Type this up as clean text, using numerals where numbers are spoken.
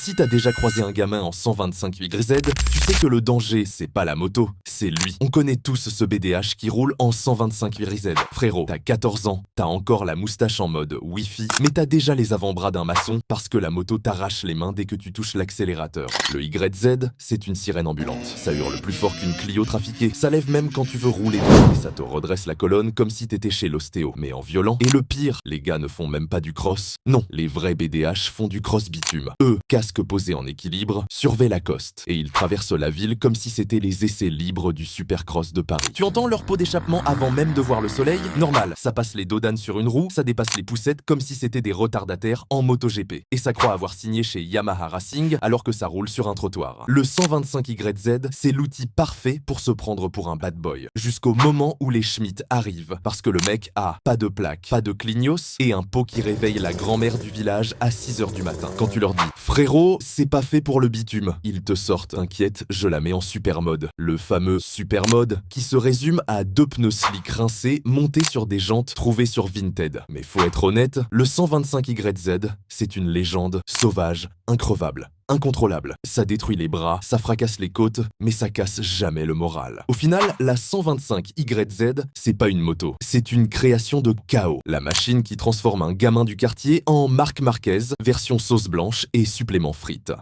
si t'as déjà croisé un gamin en 125 YZ, tu sais que le danger, c'est pas la moto, c'est lui. On connaît tous ce BDH qui roule en 125 YZ. Frérot, t'as 14 ans, t'as encore la moustache en mode Wi-Fi, mais t'as déjà les avant-bras d'un maçon parce que la moto t'arrache les mains dès que tu touches l'accélérateur. Le YZ, c'est une sirène ambulante. Ça hurle plus fort qu'une Clio trafiquée. Ça lève même quand tu veux rouler droit et ça te redresse la colonne comme si t'étais chez l'ostéo, mais en violent. Et le pire, les gars ne font même pas du cross. Non, les vrais BDH font du cross bitume. Eux, casque posé en équilibre, surveillent Lacoste. Et ils traversent la ville comme si c'était les essais libres du Supercross de Paris. Tu entends leur pot d'échappement avant même de voir le soleil? Normal, ça passe les dodanes sur une roue, ça dépasse les poussettes comme si c'était des retardataires en MotoGP. Et ça croit avoir signé chez Yamaha Racing alors que ça roule sur un trottoir. Le 125 YZ, c'est l'outil parfait pour se prendre pour un bad boy. Jusqu'au moment où les Schmitt arrivent. Parce que le mec a pas de plaque, pas de clignos et un pot qui réveille la grand-mère du village à 6h du matin. Quand tu leur dis « Frérot, c'est pas fait pour le bitume », ils te sortent « Inquiète, je la mets en super mode ». Le fameux super mode qui se résume à 2 pneus slick rincés montés sur des jantes trouvées sur Vinted. Mais faut être honnête, le 125 YZ, c'est une légende sauvage, increvable. Incontrôlable. Ça détruit les bras, ça fracasse les côtes, mais ça casse jamais le moral. Au final, la 125 YZ, c'est pas une moto, c'est une création de chaos. La machine qui transforme un gamin du quartier en Marc Marquez, version sauce blanche et supplément frites.